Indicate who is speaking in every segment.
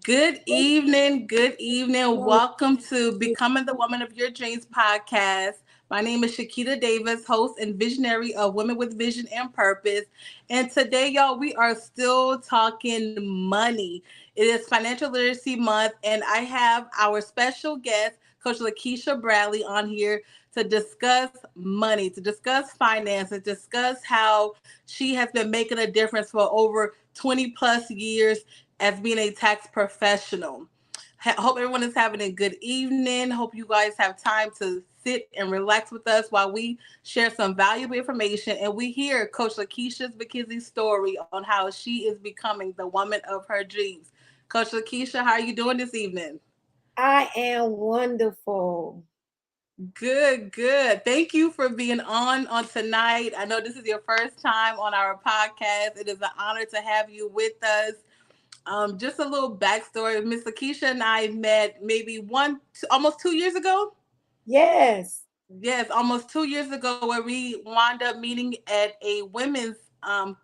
Speaker 1: Good evening. Good evening. Welcome to Becoming the Woman of Your Dreams podcast. My name is Shakita Davis, host and visionary of Women with Vision and Purpose. And today, y'all, we are still talking money. It is Financial Literacy Month, and I have our special guest, Coach Lakeisha Bradley, on here to discuss money, to discuss finance, and discuss how she has been making a difference for over 20 plus years as being a tax professional. Hope everyone is having a good evening. Hope you guys have time to sit and relax with us while we share some valuable information and we hear Coach Lakeisha McKenzie's story on how she is becoming the woman of her dreams. Coach Lakeisha, how are you doing this evening?
Speaker 2: I am wonderful.
Speaker 1: Good, good. Thank you for being on tonight. I know this is your first time on our podcast. It is an honor to have you with us. Just a little backstory. Miss Lakeisha and I met maybe almost 2 years ago.
Speaker 2: Yes.
Speaker 1: Yes, almost 2 years ago, where we wound up meeting at a women's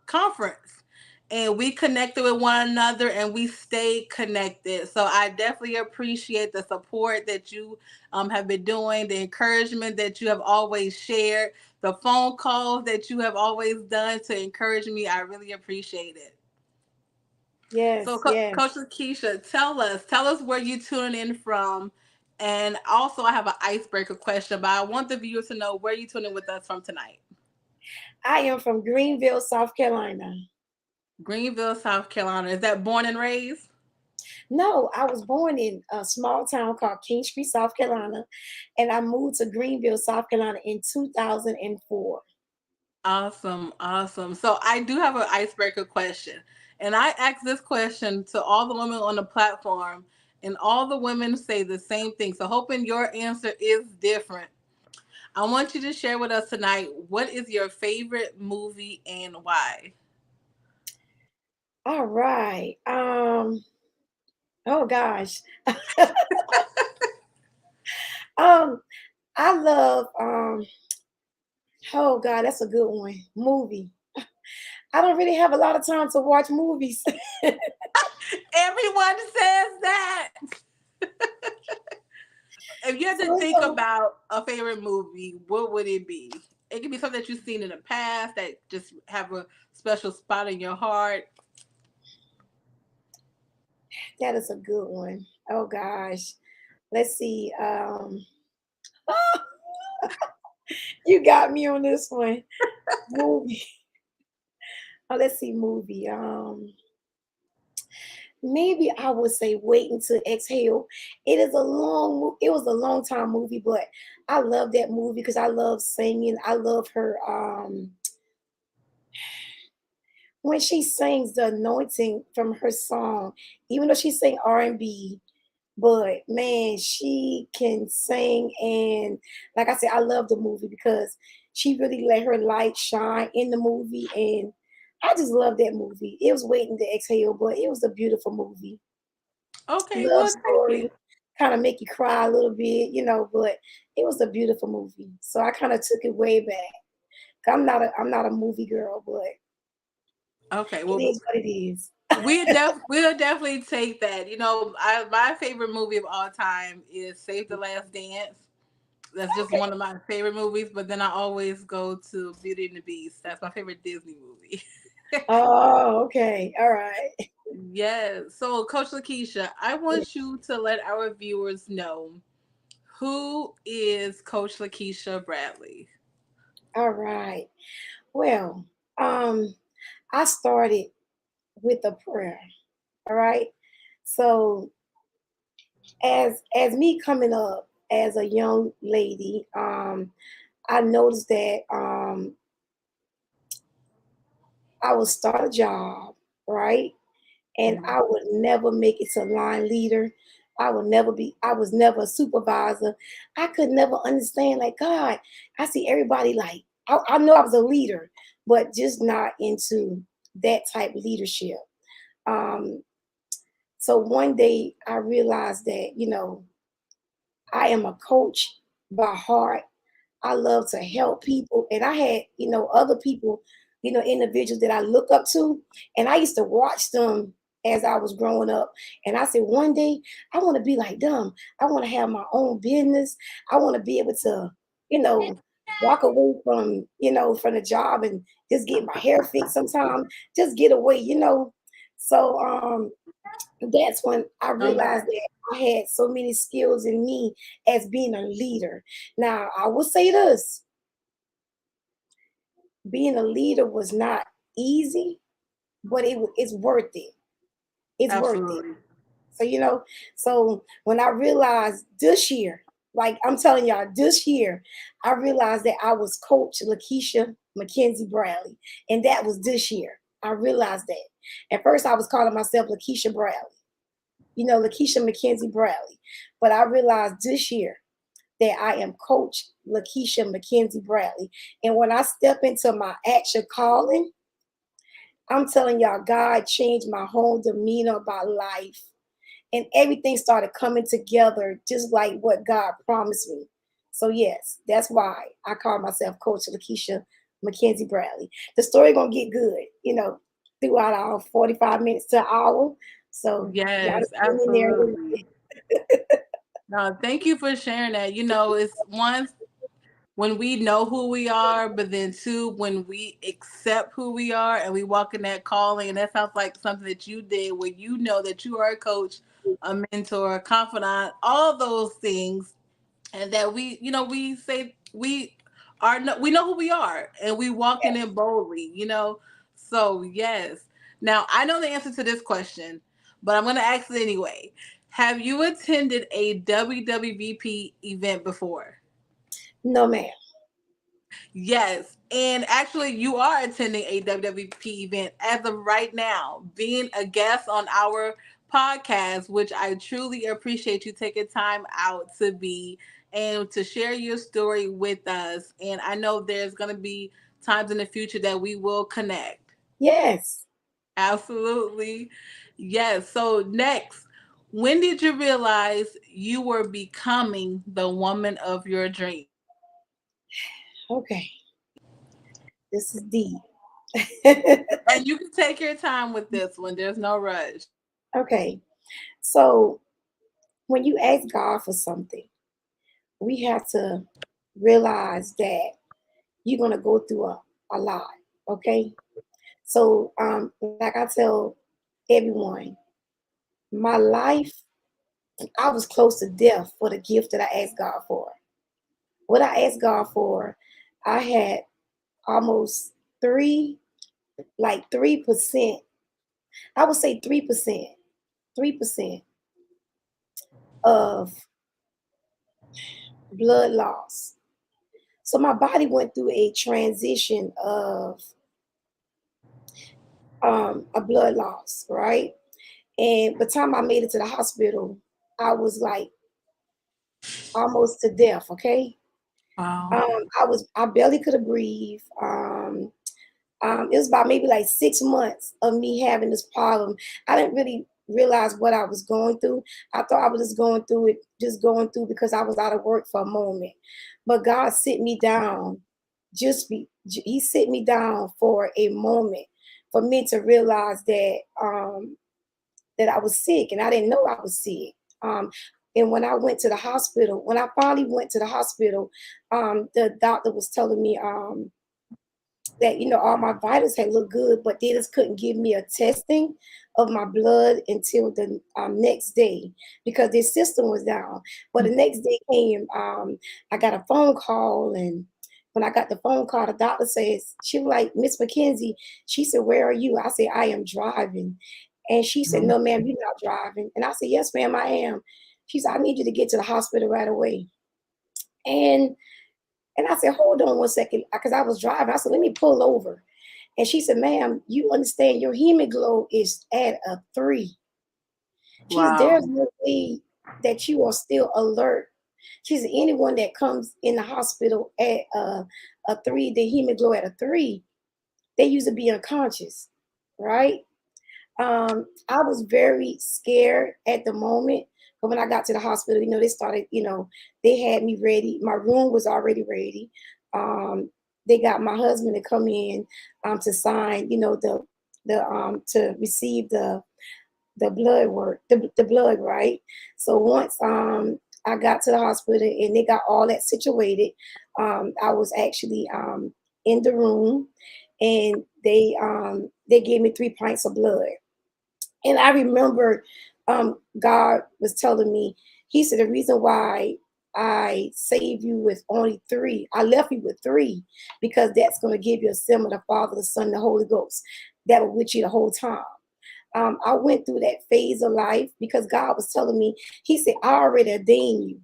Speaker 1: conference, and we connected with one another, and we stayed connected. So I definitely appreciate the support that you have been doing, the encouragement that you have always shared, the phone calls that you have always done to encourage me. I really appreciate it. So,
Speaker 2: Yes. Yes.
Speaker 1: Coach Lakeisha, tell us where you tuning in from, and also I have an icebreaker question, but I want the viewers to know where you tuning with us from tonight.
Speaker 2: I am from Greenville, South Carolina.
Speaker 1: Greenville, South Carolina. Is that born and raised?
Speaker 2: No, I was born in a small town called Kingstree, South Carolina, and I moved to Greenville, South Carolina in 2004.
Speaker 1: Awesome, awesome. So I do have an icebreaker question, and I ask this question to all the women on the platform, and all the women say the same thing. So hoping your answer is different. I want you to share with us tonight, what is your favorite movie and why?
Speaker 2: All right. Oh gosh. um, I love oh God, that's a good one. Movie. I don't really have a lot of time to watch movies.
Speaker 1: Everyone says that. If you had to think
Speaker 2: So,
Speaker 1: about a favorite movie, what would it be? It could be something that you've seen in the past that just have a special spot in your heart.
Speaker 2: that is a good one. Oh gosh. Let's see. You got me on this one. Movie. Oh, let's see, movie. Maybe I would say Waiting to Exhale. It was a long time movie, but I love that movie because I love singing. I love her when she sings the anointing from her song, even though she sang R&B, but man, she can sing. And like I said, I love the movie because she really let her light shine in the movie. And I just love that movie. It was Waiting to Exhale, but it was a beautiful movie.
Speaker 1: Okay,
Speaker 2: Love
Speaker 1: well, thank you.
Speaker 2: story, kind of make you cry a little bit, but it was a beautiful movie. So I kind of took it way back. I'm not a movie girl, but
Speaker 1: Okay,
Speaker 2: it
Speaker 1: well,
Speaker 2: is what it is.
Speaker 1: we'll definitely take that. My favorite movie of all time is Save the Last Dance. That's just
Speaker 2: Okay.
Speaker 1: one of my favorite movies. But then I always go to Beauty and the Beast. That's my favorite Disney movie.
Speaker 2: Oh, okay. All right.
Speaker 1: Yes. So, Coach Lakeisha, I want you to let our viewers know, who is Coach Lakeisha Bradley.
Speaker 2: All right. Well, um, I started with a prayer. All right. So as me coming up as a young lady, I noticed that I would start a job, right? And
Speaker 1: Mhm.
Speaker 2: I would never make it to line leader. I was never a supervisor. I could never understand, like, God, I see everybody like, I know I was a leader, but just not into that type of leadership. Um, so one day I realized that, I am a coach by heart. I love to help people. And I had, other people, individuals that I look up to. And I used to watch them. as I was growing up. And I said, one day I want to be like them. I want to have my own business. I want to be able to, you know, walk away from, from the job and just get my hair fixed sometime, just get away, So that's when I realized that I had so many skills in me as being a leader. Now, I will say this, being a leader was not easy, but it's worth it. It's worth it.
Speaker 1: Absolutely.
Speaker 2: So, so when I realized this year, like I'm telling y'all, this year, I realized that I was Coach Lakeisha McKenzie Bradley. And that was this year. I realized that. At first, I was calling myself Lakeisha Bradley, Lakeisha McKenzie Bradley. But I realized this year that I am Coach Lakeisha McKenzie Bradley. And when I step into my actual calling, I'm telling y'all, God changed my whole demeanor about life. And everything started coming together just like what God promised me. So yes, that's why I call myself Coach Lakeisha McKenzie Bradley. The story gonna get good, throughout our 45 minutes to an hour. So y'all
Speaker 1: Yes,
Speaker 2: just hang in there.
Speaker 1: absolutely. No, thank you for sharing that. It's once when we know who we are, but then two, when we accept who we are and we walk in that calling, and that sounds like something that you did where you know that you are a coach, a mentor, a confidant, all those things, and that we say we know who we are and we walk in it boldly. So yes. Now I know the answer to this question, but I'm going to ask it anyway. Have you attended a WWVP event before?
Speaker 2: No, ma'am.
Speaker 1: Yes. And actually, you are attending a WWP event as of right now, being a guest on our podcast, which I truly appreciate you taking time out to be and to share your story with us. And I know there's going to be times in the future that we will connect.
Speaker 2: Yes.
Speaker 1: Absolutely. Yes. So, next, when did you realize you were becoming the woman of your dreams?
Speaker 2: Okay. This is deep.
Speaker 1: And you can take your time with this one. There's no rush.
Speaker 2: Okay. So when you ask God for something, we have to realize that you're gonna go through a lot. Okay. So like I tell everyone, my life, I was close to death for the gift that I asked God for. What I asked God for, I had almost three, like 3%. I would say 3%, 3% of blood loss. So my body went through a transition of a blood loss, right? And by the time I made it to the hospital, I was like almost to death. Okay,
Speaker 1: Wow.
Speaker 2: I barely could have breathed. It was about maybe like 6 months of me having this problem. I didn't really realize what I was going through. I thought I was just going through because I was out of work for a moment. But God sit me down, He sit me down for a moment for me to realize that I was sick, and I didn't know I was sick. Um, and when I went to the hospital, when I finally went to the hospital, the doctor was telling me that all my vitals had looked good, but they just couldn't give me a testing of my blood until the next day because their system was down. But the next day came, I got a phone call, and when I got the phone call, the doctor says, she was like, Miss McKenzie, she said, where are you? I said, I am driving. And she said, no, ma'am, you're not driving. And I said, yes, ma'am, I am. She said, I need you to get to the hospital right away. And I said, hold on one second, because I was driving. I said, let me pull over. And she said, ma'am, you understand your hemoglobin is at a 3. She said,
Speaker 1: Wow.
Speaker 2: there's no way that you are still alert. She said, anyone that comes in the hospital at a 3, the hemoglobin at a 3, they usually be unconscious, right? I was very scared at the moment. But when I got to the hospital, they started, they had me ready. My room was already ready. They got my husband to come in to sign, to receive the blood work, the blood, right? So once I got to the hospital and they got all that situated, I was actually in the room, and they gave me 3 pints of blood. And I remember God was telling me, He said, the reason why I saved you with only three, I left you with three, because that's going to give you a symbol of the Father, the Son, and the Holy Ghost that was with you the whole time. I went through that phase of life because God was telling me, He said, I already ordained you,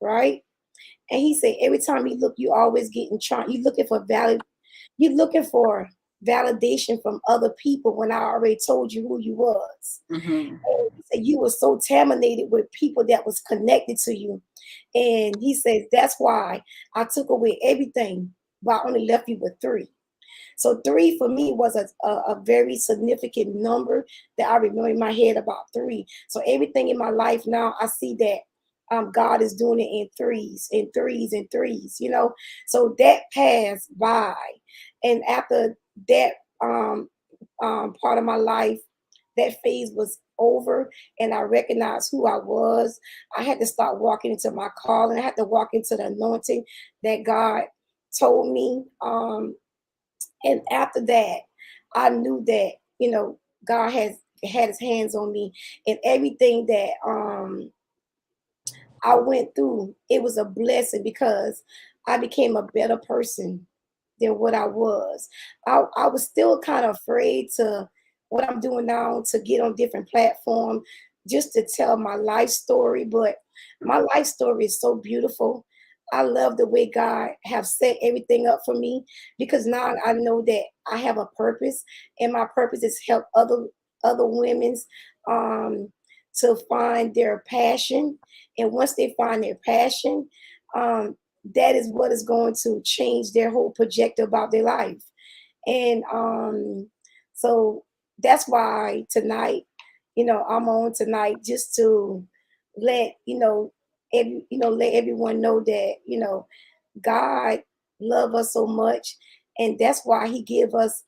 Speaker 2: right? And He said, every time you look, you always getting trying, you looking for you're looking for validation from other people when I already told you who you was.
Speaker 1: Mm-hmm.
Speaker 2: And He said you were so contaminated with people that was connected to you. And He says that's why I took away everything, but I only left you with three. So three for me was a very significant number that I remember in my head about three. So everything in my life now, I see that God is doing it in threes, in threes, in threes, you know. So that passed by. And after that part of my life, that phase was over, and I recognized who I was. I had to start walking into my calling. I had to walk into the anointing that God told me. And after that, I knew that, God has had his hands on me, and everything that I went through, it was a blessing because I became a better person than what I was. I was still kind of afraid to what I'm doing now to get on different platforms just to tell my life story, but my life story is so beautiful. I love the way God have set everything up for me because now I know that I have a purpose, and my purpose is help other women's um, to find their passion, and once they find their passion, um, that is what is going to change their whole projector about their life. And so that's why tonight, I'm on tonight just to let let everyone know that God love us so much, and that's why He give us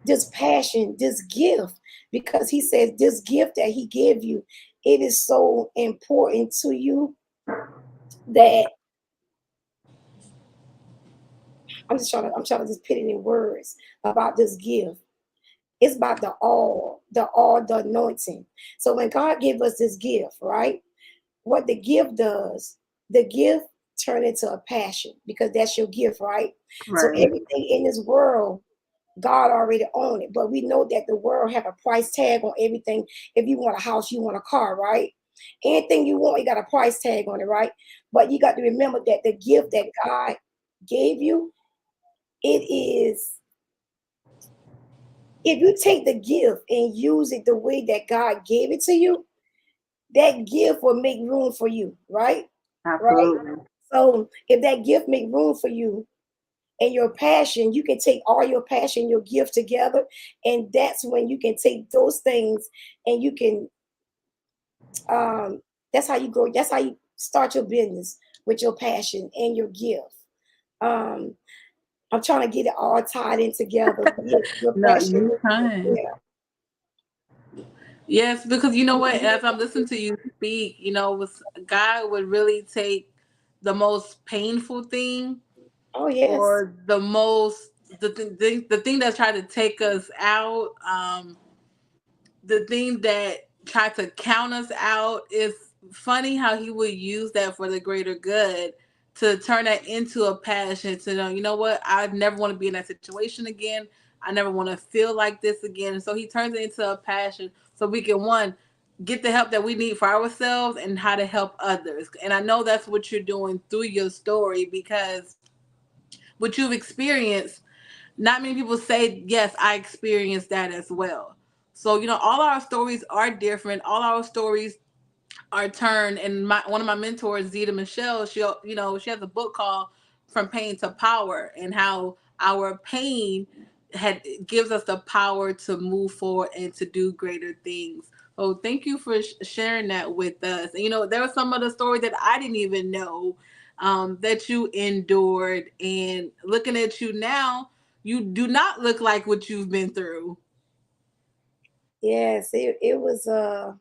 Speaker 2: this passion, this gift, because He says this gift that He gave you, it is so important to you that I'm trying to just put it in words about this gift. It's about the anointing. So when God gave us this gift, right? What the gift does, the gift turn into a passion because that's your gift, right? So
Speaker 1: Right.
Speaker 2: everything in this world, God already own it, but we know that the world have a price tag on everything. If you want a house, you want a car, right? Anything you want, you got a price tag on it, right? But you got to remember that the gift that God gave you, it is, if you take the gift and use it the way that God gave it to you, that gift will make room for you, right? Right?
Speaker 1: Absolutely.
Speaker 2: So if that gift make room for you and your passion, you can take all your passion, your gift together, and that's when you can take those things and you can that's how you grow, that's how you start your business, with your passion and your gift. Um I'm trying to get it all tied in together. Yeah, your
Speaker 1: No,
Speaker 2: passion,
Speaker 1: you kind.
Speaker 2: yeah.
Speaker 1: Yes, because you know what? As I'm listening to you speak, God would really take the most painful thing,
Speaker 2: Oh yes.
Speaker 1: or the thing that's trying to take us out, the thing that tried to count us out. Is funny how He would use that for the greater good, to turn that into a passion, to know, you know what, I never want to be in that situation again. I never want to feel like this again. And so He turns it into a passion so we can, one, get the help that we need for ourselves and how to help others. And I know that's what you're doing through your story, because what you've experienced, not many people say, yes, I experienced that as well. So, all our stories are different. All our stories are turned. And one of my mentors, Zita Michelle, she has a book called From Pain to Power, and how our pain gives us the power to move forward and to do greater things. So thank you for sharing that with us. And, there was some of the story that I didn't even know, that you endured. And looking at you now, you do not look like what you've been through.
Speaker 2: Yes, it was a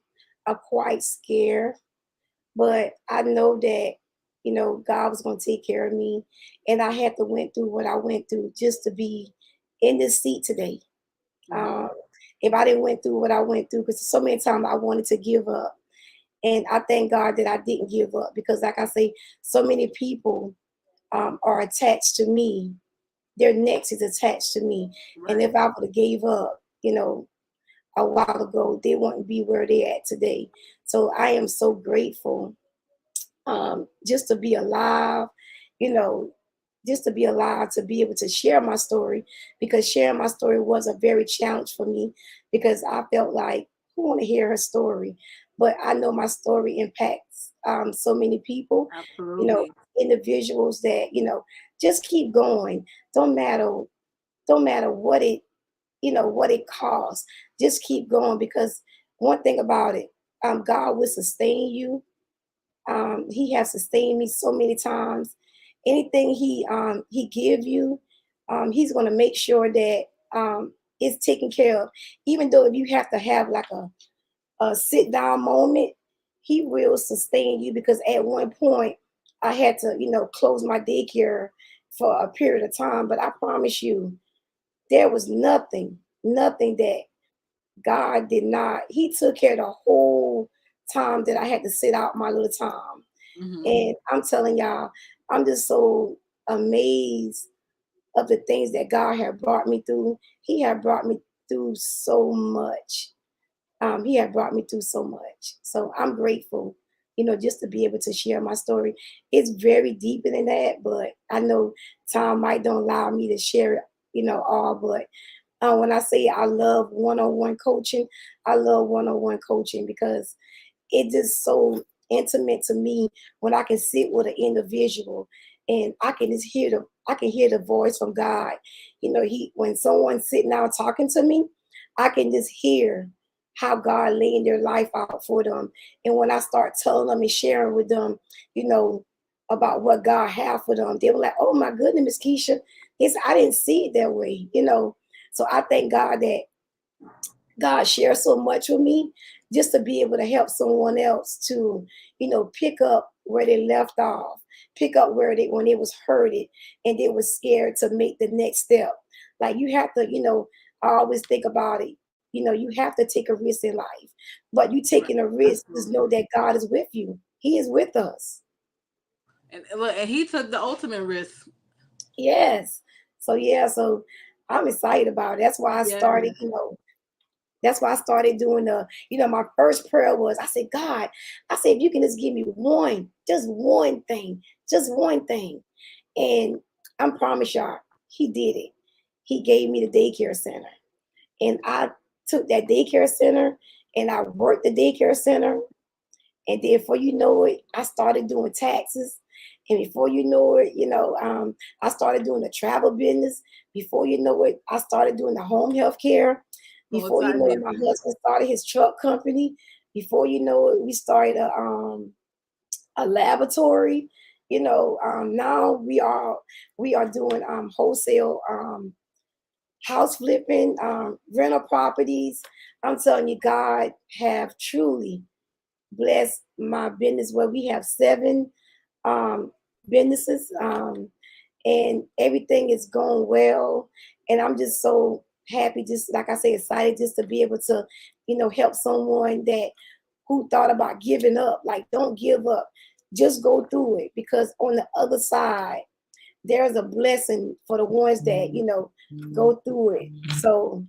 Speaker 2: quite scare, but I know that God was going to take care of me, and I had to went through what I went through just to be in this seat today.
Speaker 1: Mm-hmm.
Speaker 2: Um, if I didn't went through what I went through, because so many times I wanted to give up, and I thank God that I didn't give up because, like I say, so many people are attached to me. Their necks is attached to me, and if
Speaker 1: Right.
Speaker 2: I would have gave up, a while ago, they wouldn't be where they're at today. So I am so grateful just to be alive, you know, just to be alive, to be able to share my story, because sharing my story was a very challenge for me because I felt like, who want to hear her story? But I know my story impacts so many people, you know,
Speaker 1: Absolutely.
Speaker 2: individuals that, just keep going. Don't matter, don't matter what it costs. Just keep going because one thing about it, God will sustain you. He has sustained me so many times. Anything he give you, he's going to make sure that it's taken care of. Even though if you have to have like a sit down moment, he will sustain you because at one point I had to, close my daycare for a period of time. But I promise you, there was nothing that God did not. He took care of the whole time that I had to sit out my little time.
Speaker 1: Mm-hmm.
Speaker 2: And I'm telling y'all, I'm just so amazed of the things that God had brought me through. He had brought me through so much. He had brought me through so much. So I'm grateful, just to be able to share my story. It's very deeper than that, but I know time might don't allow me to share it, all. But when I say I love one-on-one coaching, I love one-on-one coaching because it's just so intimate to me when I can sit with an individual and I can hear the voice from God. He when someone's sitting out talking to me, I can just hear how God laying their life out for them. And when I start telling them and sharing with them, you know, about what God have for them, they were like, "Oh my goodness, Miss Keisha, I didn't see it that way." So I thank God that God shares so much with me just to be able to help someone else to, pick up where they left off, pick up where they when they was hurted and they was scared to make the next step. Like you have to, I always think about it. You have to take a risk in life, but you
Speaker 1: Right.
Speaker 2: taking a risk, just
Speaker 1: Absolutely.
Speaker 2: know that God is with you. He is with us.
Speaker 1: And look, and he took the ultimate risk.
Speaker 2: Yes. So yeah, so I'm excited about it. That's why I
Speaker 1: Yes.
Speaker 2: started, That's why I started doing my first prayer was, I said, God, I said, if you can just give me just one thing. And I promise y'all, he did it. He gave me the daycare center. And I took that daycare center and I worked the daycare center. And then before you know it, I started doing taxes. And before you know it, I started doing the travel business. Before you know it, I started doing the home health care. Before you know it, my
Speaker 1: Multi-business.
Speaker 2: husband started his truck company. Before you know it, we started a laboratory. Now we are doing wholesale house flipping, rental properties. I'm telling you, God have truly bless my business where we have seven businesses, and everything is going well. And I'm just so happy, just like I say, excited just to be able to, help someone that who thought about giving up. Like, don't give up. Just go through it because on the other side, there's a blessing for the ones that, go through it. So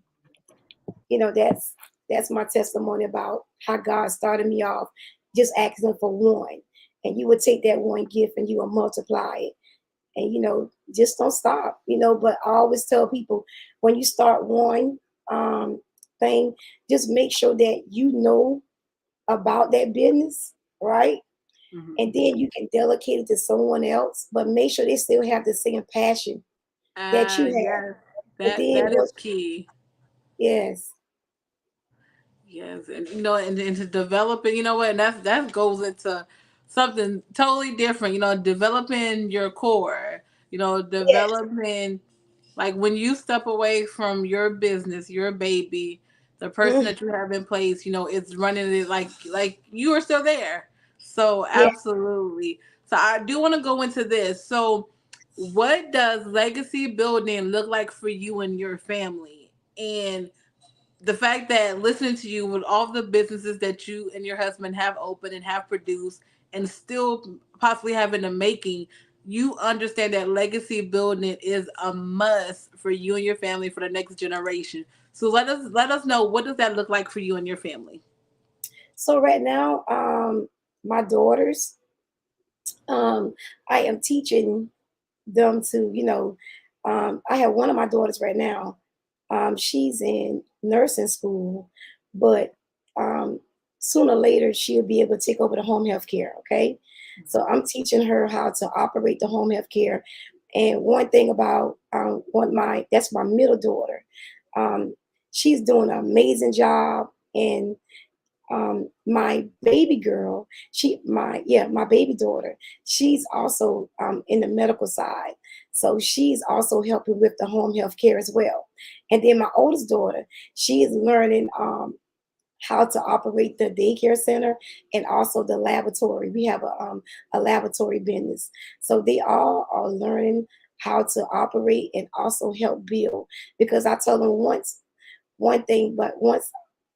Speaker 2: that's my testimony about how God started me off, just asking for one, and you would take that one gift and you will multiply it, and just don't stop. But I always tell people when you start one thing, just make sure that you know about that business, right?
Speaker 1: Mm-hmm.
Speaker 2: And then you can delegate it to someone else, but make sure they still have the same passion that you have.
Speaker 1: Yes.
Speaker 2: And then
Speaker 1: That is
Speaker 2: what?
Speaker 1: key.
Speaker 2: Yes,
Speaker 1: Yes, and and into developing, and that goes into something totally different. Developing your core.
Speaker 2: yes,
Speaker 1: Developing like when you step away from your business, your baby, The person that you have in place, is running it like you are still there. So
Speaker 2: Yeah.
Speaker 1: absolutely. So I do want to go into this. So what does legacy building look like for you and your family? And the fact that listening to you with all the businesses that you and your husband have opened and have produced and still possibly have in the making, you understand that legacy building is a must for you and your family for the next generation. So let us know, what does that look like for you and your family?
Speaker 2: So right now, my daughters, um, I am teaching them to, I have one of my daughters right now. She's in nursing school, but um, sooner or later she'll be able to take over the home health care. Okay, so I'm teaching her how to operate the home health care. And one thing about one my that's my middle daughter, um, she's doing an amazing job. And my baby girl, my baby daughter, she's also in the medical side, so she's also helping with the home health care as well. And then my oldest daughter, she is learning how to operate the daycare center and also the laboratory. We have a laboratory business, so they all are learning how to operate and also help build. Because I tell them once one thing, but once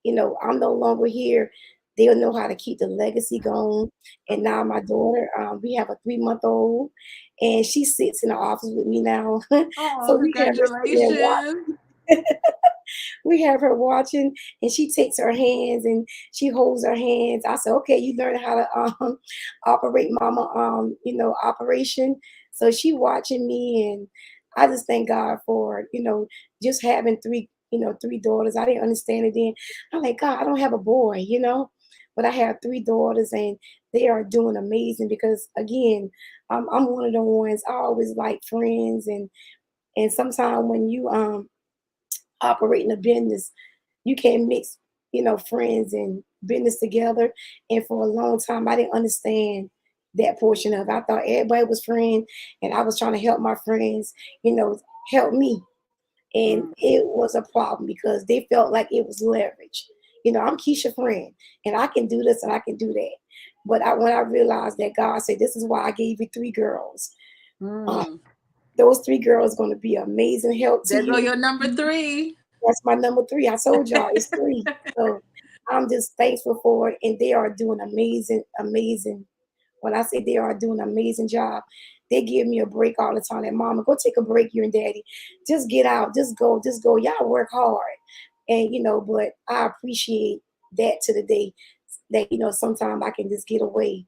Speaker 2: I'm no longer here, they'll know how to keep the legacy going. And now my daughter, we have a 3-month old, and she sits in the office with me now.
Speaker 1: Oh,
Speaker 2: So we have her sitting there
Speaker 1: congratulations.
Speaker 2: we have her watching, and she takes her hands and she holds her hands. I said, okay, you learn how to operate mama operation. So she watching me, and I just thank God for just having three daughters. I didn't understand it then. I'm like, God, I don't have a boy. But I have three daughters, and they are doing amazing. Because again, I'm one of the ones, I always like friends. And sometimes when you operating a business, you can't mix, friends and business together. And for a long time, I didn't understand that portion of it. I thought everybody was friends, and I was trying to help my friends, you know, help me. And
Speaker 1: Mm.
Speaker 2: it was a problem because they felt like it was leverage. I'm Keisha friend, and I can do this and I can do that. But when I realized that God said, this is why I gave you three girls. Uh,
Speaker 1: Mm.
Speaker 2: those three girls going to be amazing help to
Speaker 1: There go
Speaker 2: you.
Speaker 1: your number three.
Speaker 2: That's my number three. I told y'all it's three. So I'm just thankful for it. And they are doing amazing, amazing. When I say they are doing an amazing job, they give me a break all the time. Like, Mama, go take a break, you and Daddy. Just get out. Just go. Just go. Y'all work hard. And, but I appreciate that to the day that, sometimes I can just get away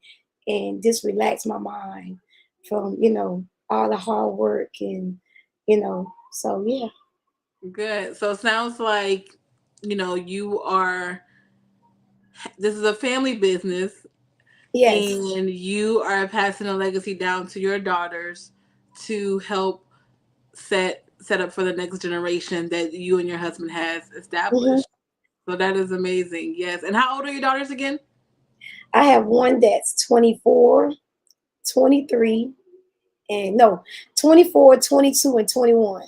Speaker 2: and just relax my mind from, all the hard work. And, so yeah.
Speaker 1: Good. So it sounds like, you are, this is a family business,
Speaker 2: Yes.
Speaker 1: and you are passing a legacy down to your daughters to help set up for the next generation that you and your husband has
Speaker 2: Hmm.
Speaker 1: established. So that is amazing. Yes. And how old are your daughters again?
Speaker 2: I have one that's 24, 23, and no, 24, 22, and 21.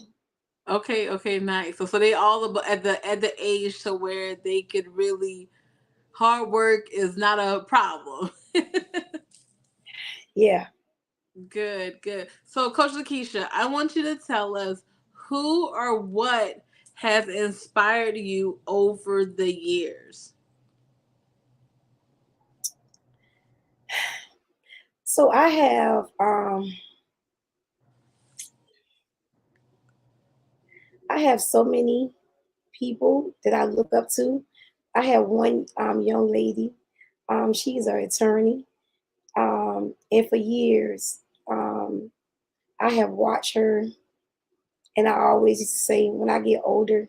Speaker 1: Okay, okay, nice. So they all at the age to where they could really, hard work is not a problem.
Speaker 2: Yeah.
Speaker 1: Good, good. So, Coach Lakeisha, I want you to tell us who or what has inspired you over the years.
Speaker 2: So I have so many people that I look up to. I have one young lady. She's an attorney. And for years, I have watched her, and I always used to say, when I get older,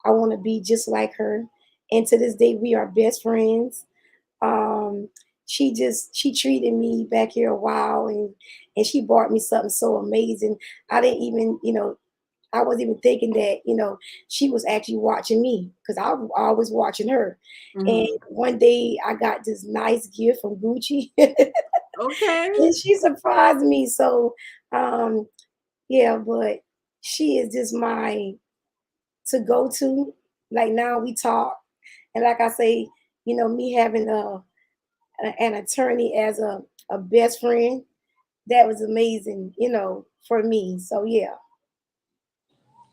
Speaker 2: I want to be just like her. And to this day, we are best friends. Um, she treated me back here a while, and she bought me something so amazing. I didn't even, I wasn't even thinking that, she was actually watching me, because I was always watching her. And
Speaker 1: Hmm.
Speaker 2: one day I got this nice gift from Gucci,
Speaker 1: Okay.
Speaker 2: and she surprised me. So, um, yeah, but she is just my to go to. Like now we talk, and like I say, me having an attorney as a best friend, that was amazing, for me. So yeah.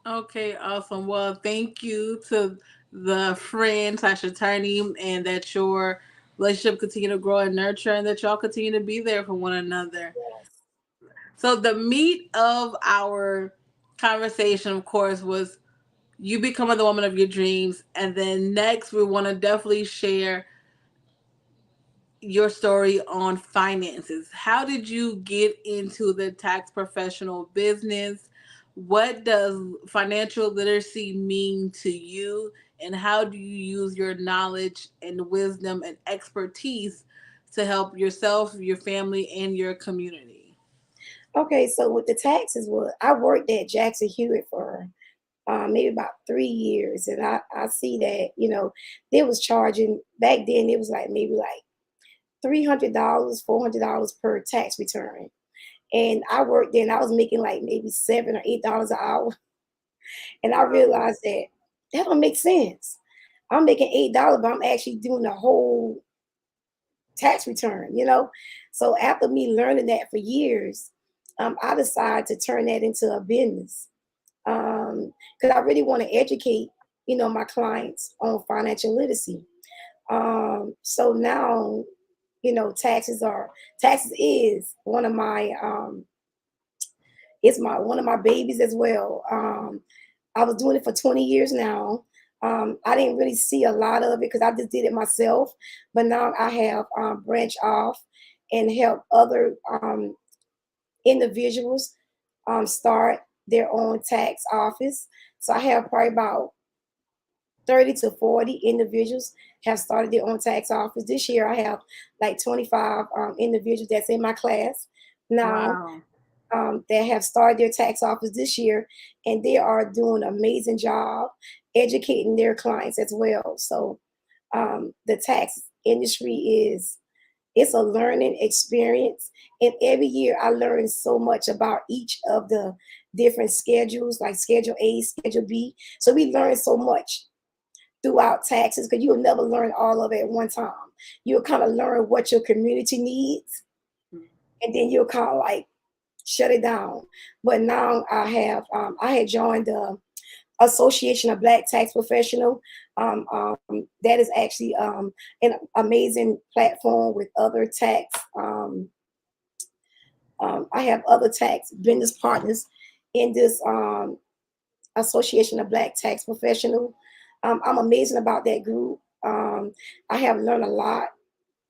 Speaker 1: Okay, awesome. Well, thank you to the friend slash attorney, and that your relationship continue to grow and nurture, and that y'all continue to be there for one another.
Speaker 2: Yes.
Speaker 1: So the meat of our conversation, of course, was you becoming the woman of your dreams, and then next we want to definitely share your story on finances. How did you get into the tax professional business? What does financial literacy mean to you? And how do you use your knowledge and wisdom and expertise to help yourself, your family, and your community?
Speaker 2: Okay, so with the taxes, well, I worked at Jackson Hewitt for maybe about 3 years, and I see that they was charging back then. It was like maybe like $300, $400 per tax return, and I worked there, and I was making like maybe $7 or $8 an hour, and I realized that don't make sense. I'm making $8, but I'm actually doing the whole tax return. So after me learning that for years, I decided to turn that into a business because I really want to educate, my clients on financial literacy. So now, taxes is one of my it's my one of my babies as well. I was doing it for 20 years now. I didn't really see a lot of it because I just did it myself, but now I have branched off and help other individuals start their own tax office. So I have probably about 30 to 40 individuals have started their own tax office. This year I have like 25 individuals that's in my class now
Speaker 1: Wow.
Speaker 2: that have started their tax office this year, and they are doing an amazing job educating their clients as well. So the tax industry it's a learning experience, and every year I learn so much about each of the different schedules, like Schedule A, Schedule B. So we learn so much throughout taxes because you'll never learn all of it at one time. You'll kind of learn what your community needs, and then you'll kind of like shut it down. But now I had joined the Association of Black Tax Professional. That is actually an amazing platform with other tax. I have other tax business partners in this Association of Black Tax Professional. I'm amazing about that group. I have learned a lot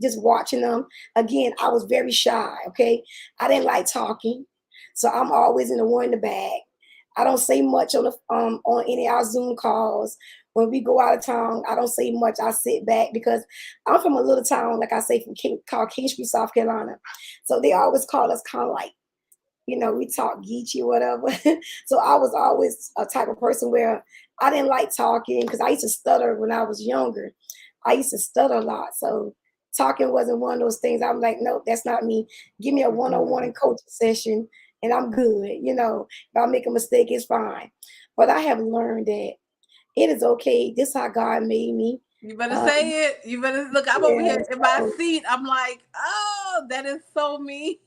Speaker 2: just watching them. Again, I was very shy. Okay, I didn't like talking, so I'm always in the one in the bag. I don't say much on any of our Zoom calls. When we go out of town, I don't say much. I sit back because I'm from a little town, like I say, called Kingstree, South Carolina. So they always call us kind of like, we talk geeky or whatever. So I was always a type of person where I didn't like talking because I used to stutter when I was younger. I used to stutter a lot. So talking wasn't one of those things. I'm like, nope, that's not me. Give me a one-on-one and coaching session and I'm good. If I make a mistake, it's fine. But I have learned that it is okay. This is how God made me.
Speaker 1: You better
Speaker 2: Um,
Speaker 1: say it. You better look. I'm over
Speaker 2: yeah,
Speaker 1: here in my
Speaker 2: so
Speaker 1: seat. I'm like, oh, that is so me.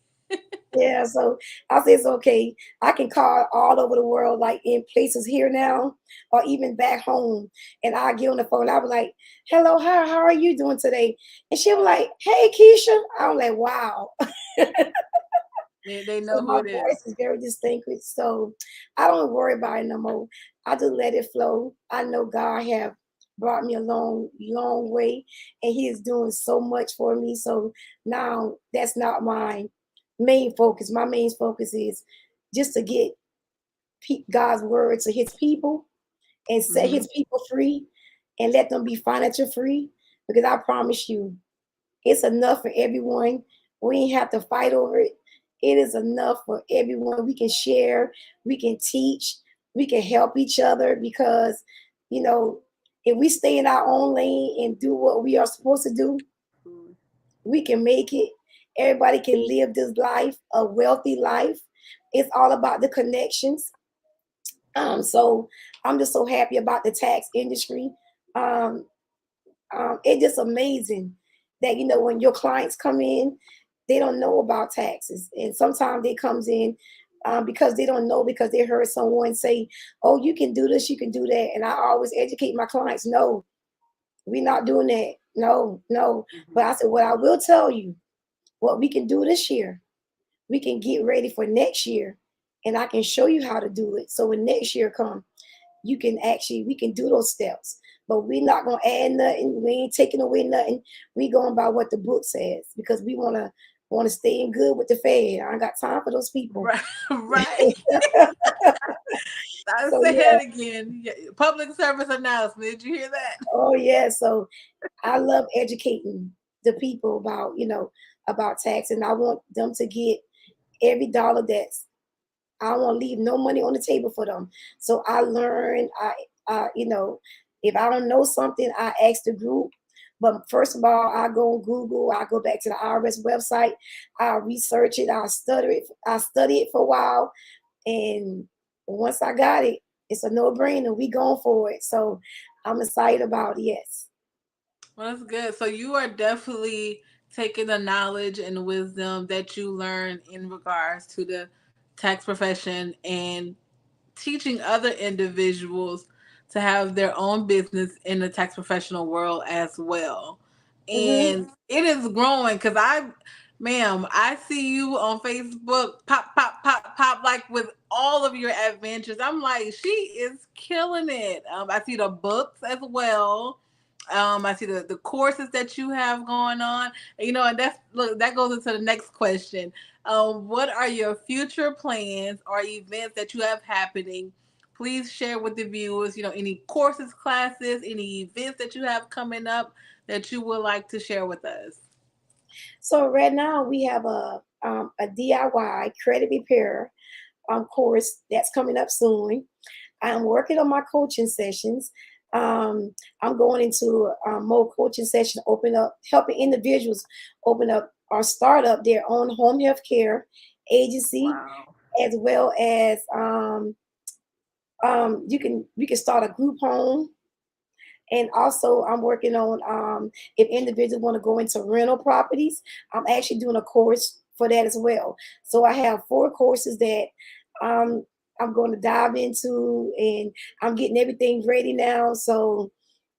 Speaker 2: Yeah, so I say it's okay. I can call all over the world, like in places here now, or even back home. And I get on the phone. I was like, "Hello, how are you doing today?" And she was like, "Hey, Keisha." I'm like, "Wow."
Speaker 1: They
Speaker 2: So
Speaker 1: know who
Speaker 2: my
Speaker 1: it is.
Speaker 2: voice is very distinguished. So I don't worry about it no more. I just let it flow. I know God have brought me a long, long way, and He is doing so much for me. So now that's not my main focus. My main focus is just to get God's word to His people and set
Speaker 1: Hmm.
Speaker 2: His people free and let them be financial free. Because I promise you, it's enough for everyone. We ain't have to fight over it. It is enough for everyone. We can share, we can teach, we can help each other because, you know, if we stay in our own lane and do what we are supposed to do, we can make it. Everybody can live this life, a wealthy life. It's all about the connections. So I'm just so happy about the tax industry. Um, it's just amazing that when your clients come in, they don't know about taxes, and sometimes they comes in because they don't know, because they heard someone say, "Oh, you can do this, you can do that," and I always educate my clients, "No, we're not doing that. No, no." But I said, "What I will tell you, what we can do this year, we can get ready for next year, and I can show you how to do it. So when next year comes, we can do those steps, but we're not gonna add nothing. We ain't taking away nothing. We going by what the book says, because we wanna stay in good with the Fed. I ain't got time for those people."
Speaker 1: Right, right. I
Speaker 2: So
Speaker 1: say
Speaker 2: yeah,
Speaker 1: it again. Public service announcement. Did you hear that?
Speaker 2: oh yeah. So I love educating the people about tax, and I want them to get every dollar that's. I don't want to leave no money on the table for them. So I learn. If I don't know something, I ask the group. But first of all, I go on Google. I go back to the IRS website. I research it. I study it. I study it for a while, and once I got it, it's a no-brainer. We going for it. So I'm excited about it. Yes.
Speaker 1: Well, that's good. So you are definitely taking the knowledge and wisdom that you learn in regards to the tax profession and teaching other individuals to have their own business in the tax professional world as well.
Speaker 2: Mm-hmm.
Speaker 1: And it is growing because ma'am, I see you on Facebook, pop, pop, pop, pop, like with all of your adventures. I'm like, she is killing it. I see the books as well. I see the courses that you have going on. And that's look that goes into the next question. What are your future plans or events that you have happening? Please share with the viewers, any courses, classes, any events that you have coming up that you would like to share with us.
Speaker 2: So right now we have a DIY credit repair course that's coming up soon. I'm working on my coaching sessions. I'm going into more coaching sessions, open up, helping individuals open up or start up their own home health care agency,
Speaker 1: Wow.
Speaker 2: as well as we can start a group home. And also, I'm working on if individuals want to go into rental properties, I'm actually doing a course for that as well. So I have 4 courses that um, I'm going to dive into, and I'm getting everything ready now. So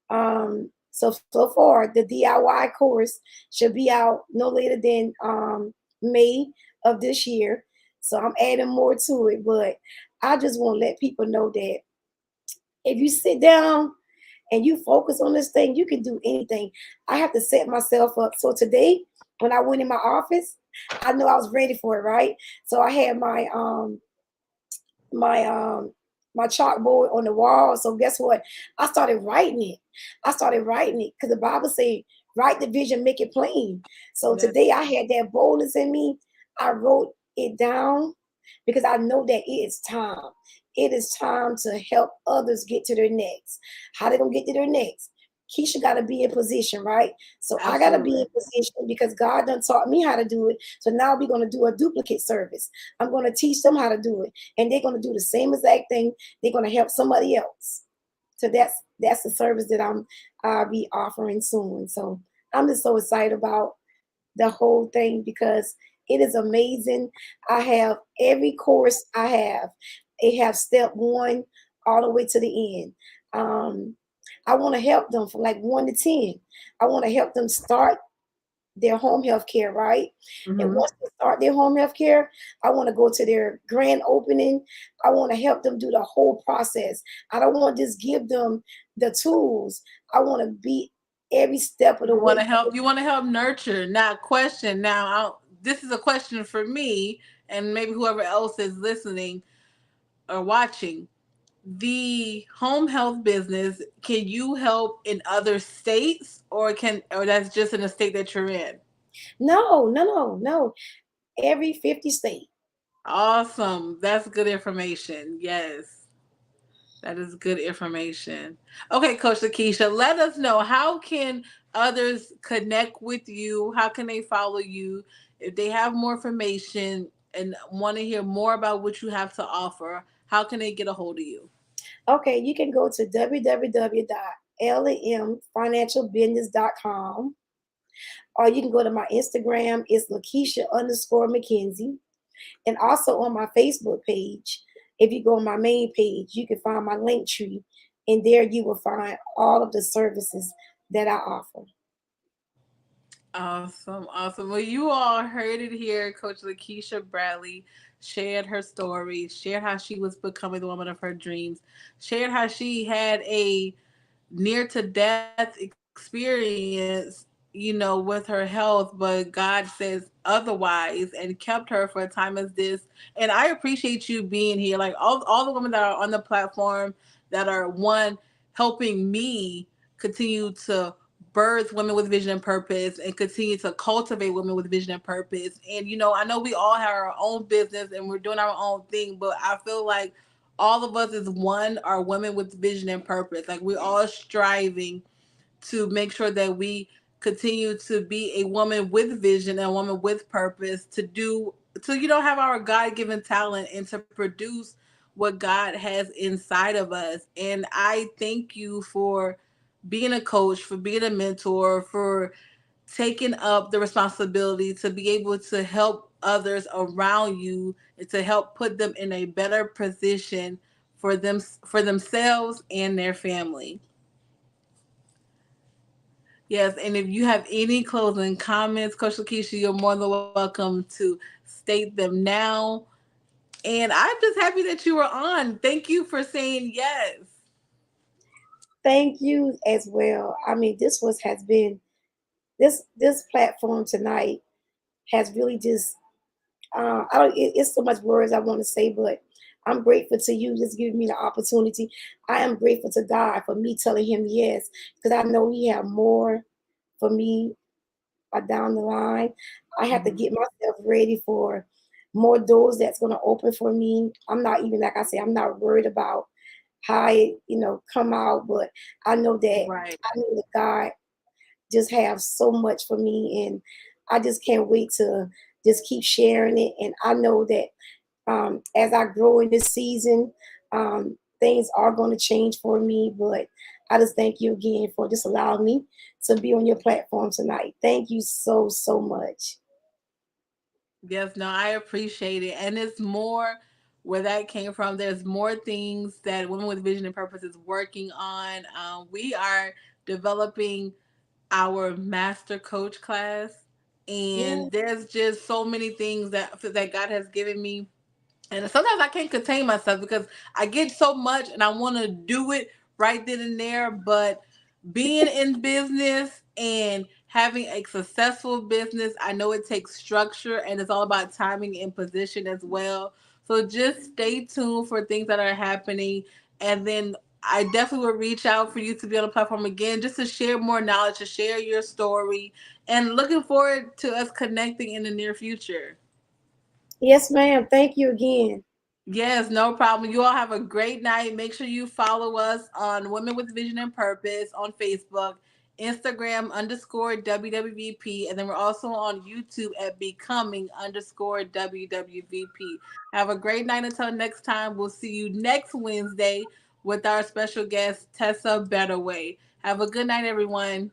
Speaker 2: far, the DIY course should be out no later than May of this year. So I'm adding more to it, but I just want to let people know that if you sit down and you focus on this thing, you can do anything. I have to set myself up. So today, when I went in my office, I know I was ready for it, right? So I had my my chalkboard on the wall. So guess what? I started writing it. I started writing it because the Bible says, write the vision, make it plain. So
Speaker 1: That's
Speaker 2: today I had that boldness in me. I wrote it down because I know that it is time. It is time to help others get to their next. How they gonna get to their next? Keisha got to be in position, right? So I got to be in
Speaker 1: absolutely.
Speaker 2: position because God done taught me how to do it. So now we're going to do a duplicate service. I'm going to teach them how to do it, and they're going to do the same exact thing. They're going to help somebody else. So that's the service that I'll be offering soon. So I'm just so excited about the whole thing because it is amazing. I have every course I have. It have step 1 all the way to the end. I want to help them from like 1 to 10. I want to help them start their home health care, right? And
Speaker 1: Hmm.
Speaker 2: once they start their home health care, I want to go to their grand opening. I want to help them do the whole process. I don't want to just give them the tools. I want to be every step of the
Speaker 1: You want
Speaker 2: way.
Speaker 1: to help. You want to help nurture. Now, question. This is a question for me, and maybe whoever else is listening or watching. The home health business. Can you help in other states, or that's just in the state that you're in?
Speaker 2: No, no, no, no. Every 50 state.
Speaker 1: Awesome. That's good information. Yes. That is good information. Okay, Coach Lakeisha, let us know, how can others connect with you? How can they follow you? If they have more information and want to hear more about what you have to offer, how can they get a hold of you?
Speaker 2: Okay, you can go to www.lamfinancialbusiness.com, or you can go to my Instagram. It's Lakeisha_McKenzie. And also on my Facebook page, if you go on my main page, you can find my link tree. And there you will find all of the services that I offer.
Speaker 1: Awesome, awesome. Well, you all heard it here. Coach Lakeisha Bradley shared her story, shared how she was becoming the woman of her dreams, shared how she had a near to death experience, with her health, but God says otherwise and kept her for a time as this. And I appreciate you being here. Like all the women that are on the platform that are one helping me continue to birth women with vision and purpose and continue to cultivate women with vision and purpose. And I know we all have our own business and we're doing our own thing, but I feel like all of us as one are women with vision and purpose. Like we're all striving to make sure that we continue to be a woman with vision and a woman with purpose to have our God-given talent and to produce what God has inside of us. And I thank you for being a coach, for being a mentor, for taking up the responsibility to be able to help others around you and to help put them in a better position for themselves and their family. Yes, and if you have any closing comments, Coach Lakeisha, you're more than welcome to state them now. And I'm just happy that you were on. Thank you for saying yes.
Speaker 2: Thank you as well. I mean, has been this platform tonight has really just I don't. It's so much words I want to say, but I'm grateful to you just giving me the opportunity. I am grateful to God for me telling Him yes, because I know He have more for me down the line. I have to
Speaker 1: Mhm.
Speaker 2: get myself ready for more doors that's going to open for me. I'm not even, like I said, I'm not worried about how it, come out, but I know that
Speaker 1: Right.
Speaker 2: God just have so much for me, and I just can't wait to just keep sharing it. And I know that as I grow in this season, things are going to change for me. But I just thank you again for just allowing me to be on your platform tonight. Thank you so, so much.
Speaker 1: Yes, no, I appreciate it. And it's more where that came from. There's more things that Women with Vision and Purpose is working on. We are developing our master coach class,
Speaker 2: Yeah.
Speaker 1: and there's just so many things that God has given me, and sometimes I can't contain myself because I get so much and I want to do it right then and there. But being in business and having a successful business, I know it takes structure and it's all about timing and position as well. So just stay tuned for things that are happening. And then I definitely will reach out for you to be on the platform again just to share more knowledge, to share your story, and looking forward to us connecting in the near future.
Speaker 2: Yes, ma'am. Thank you again.
Speaker 1: Yes, no problem. You all have a great night. Make sure you follow us on Women with Vision and Purpose on Facebook, Instagram _WWVP, and then we're also on YouTube at becoming _WWVP. Have a great night until next time. We'll see you next Wednesday with our special guest, Tessa Betterway. Have a good night, everyone.